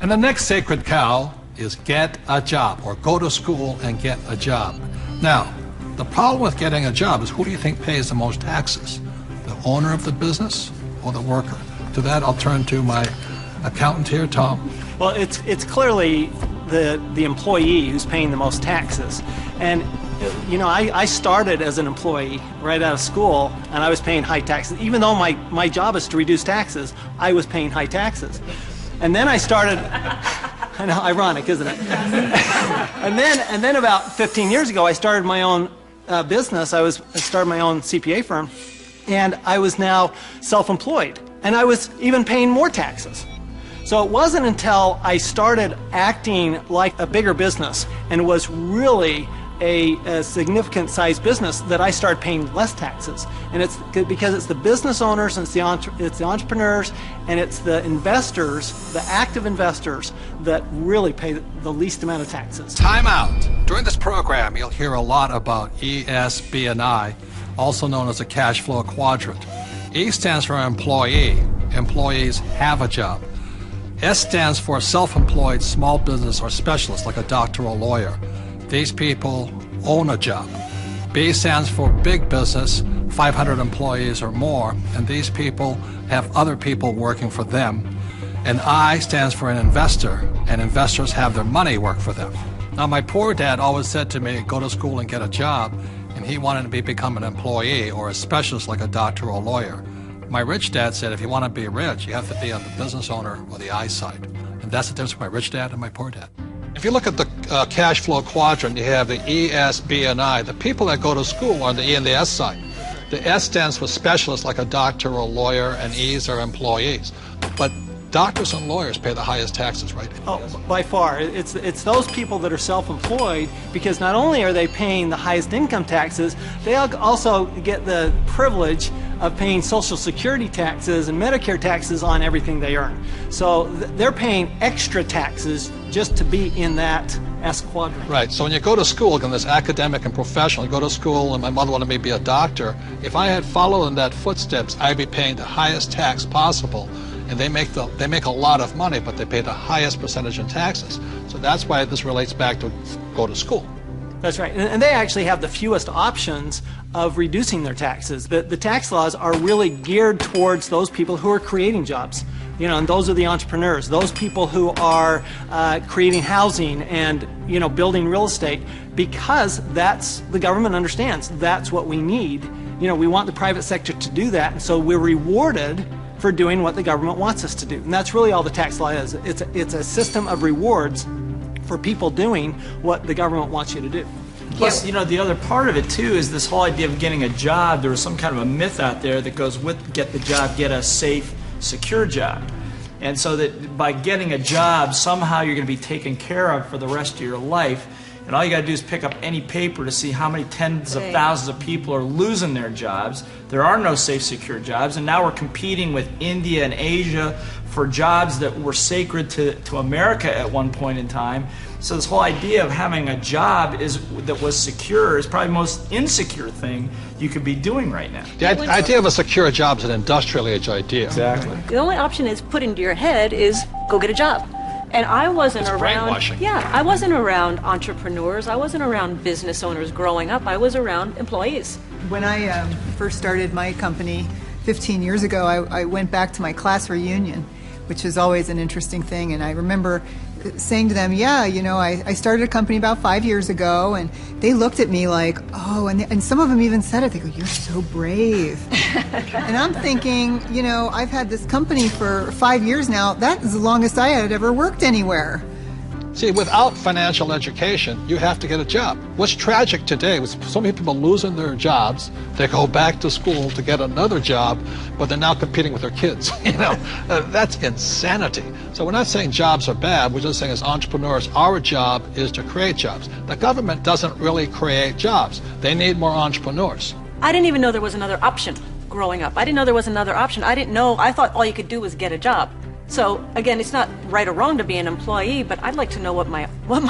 And the next sacred cow is get a job, or go to school and get a job. Now, the problem with getting a job is, who do you think pays the most taxes? The owner of the business or the worker? To that, I'll turn to my accountant here, Tom. Well, it's clearly the employee who's paying the most taxes. And you know, I started as an employee right out of school, and I was paying high taxes. Even though my job is to reduce taxes, I was paying high taxes. And then I started, I know, ironic, isn't it? and then about 15 years ago, I started my own business. I started my own CPA firm, and I was now self-employed, and I was even paying more taxes. So it wasn't until I started acting like a bigger business and was really a significant sized business that I started paying less taxes. And it's because it's the business owners, and it's the entrepreneurs, and it's the investors, the active investors, that really pay the least amount of taxes. Time out. During this program, you'll hear a lot about ESB&I, also known as the cash flow quadrant. E stands for employee. Employees have a job. S stands for self-employed, small business, or specialist, like a doctor or lawyer. These people own a job. B stands for big business, 500 employees or more, and these people have other people working for them. And I stands for an investor, and investors have their money work for them. Now, my poor dad always said to me, go to school and get a job, and he wanted me to become an employee or a specialist like a doctor or lawyer. My rich dad said, if you want to be rich, you have to be on the business owner or the I side. And that's the difference between my rich dad and my poor dad. If you look at the cash flow quadrant, you have the E, S, B, and I. The people that go to school are on the E and the S side. The S stands for specialists like a doctor or lawyer, and E's are employees. But doctors and lawyers pay the highest taxes, right? Oh, by far. It's those people that are self-employed, because not only are they paying the highest income taxes, they also get the privilege of paying Social Security taxes and Medicare taxes on everything they earn. So they're paying extra taxes just to be in that S quadrant. Right. So when you go to school, again, this academic and professional, you go to school, and my mother wanted me to be a doctor. If I had followed in that footsteps, I'd be paying the highest tax possible. And they make a lot of money, but they pay the highest percentage in taxes. So that's why this relates back to go to school. That's right. And they actually have the fewest options of reducing their taxes. The tax laws are really geared towards those people who are creating jobs. You know, and those are the entrepreneurs, those people who are creating housing and, you know, building real estate, because the government understands that's what we need. You know, we want the private sector to do that, and so we're rewarded for doing what the government wants us to do. And that's really all the tax law is. It's a system of rewards for people doing what the government wants you to do. Plus, you know, the other part of it too is this whole idea of getting a job. There was some kind of a myth out there that goes with get the job, get a safe, secure job. And so that by getting a job, somehow you're going to be taken care of for the rest of your life. And all you got to do is pick up any paper to see how many tens of thousands of people are losing their jobs. There are no safe, secure jobs. And now we're competing with India and Asia for jobs that were sacred to America at one point in time. So this whole idea of having a job that was secure is probably the most insecure thing you could be doing right now. The idea of a secure job is an industrial age idea. Exactly. The only option is put into your head is go get a job. And I wasn't around. Brainwashing. Yeah, I wasn't around entrepreneurs. I wasn't around business owners growing up. I was around employees. When I first started my company 15 years ago, I went back to my class reunion, which is always an interesting thing. And I remember saying to them, yeah, you know, I started a company about 5 years ago, and they looked at me like, oh, and some of them even said it. They go, you're so brave. And I'm thinking, you know, I've had this company for 5 years now. That is the longest I had ever worked anywhere. See, without financial education, you have to get a job. What's tragic today is so many people losing their jobs. They go back to school to get another job, but they're now competing with their kids. You know, that's insanity. So we're not saying jobs are bad. We're just saying as entrepreneurs, our job is to create jobs. The government doesn't really create jobs. They need more entrepreneurs. I didn't even know there was another option growing up. I didn't know there was another option. I thought all you could do was get a job. So again, it's not right or wrong to be an employee, but I'd like to know what my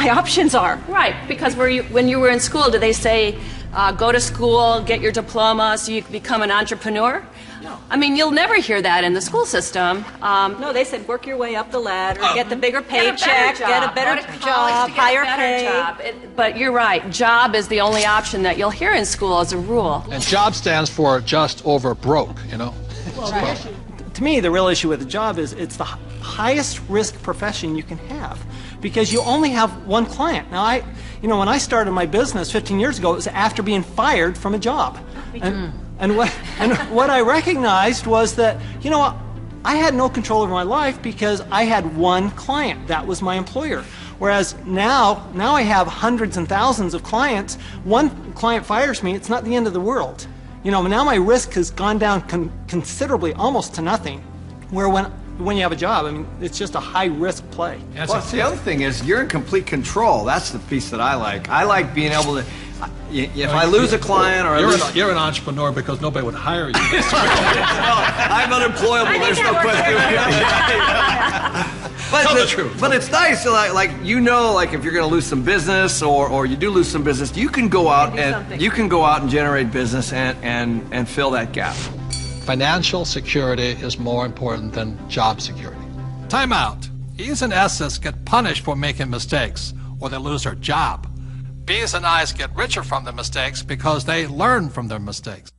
options are. Right, because when you were in school, did they say go to school, get your diploma, so you can become an entrepreneur? No. I mean, you'll never hear that in the school system. No, they said work your way up the ladder, get the bigger Get a better paycheck, job. get a better Go to college job, to get a higher better pay. job. But you're right, job is the only option that you'll hear in school as a rule. And job stands for just over broke, you know? To me, the real issue with the job is it's the highest risk profession you can have because you only have one client. Now, when I started my business 15 years ago, it was after being fired from a job. And what I recognized was that, I had no control over my life because I had one client. That was my employer. Whereas now I have hundreds and thousands of clients. One client fires me, it's not the end of the world. Now my risk has gone down considerably, almost to nothing. Where when you have a job, I mean, it's just a high risk play. Plus, the other thing is you're in complete control. That's the piece that I like. I like being able to, if I lose a client or You're an entrepreneur because nobody would hire you. I'm unemployable, there's no question. Tell the truth. But it's nice, like if you're going to lose some business or you do lose some business, you can go out and generate business and fill that gap. Financial security is more important than job security. Time out. E's and S's get punished for making mistakes, or they lose their job. B's and I's get richer from their mistakes because they learn from their mistakes.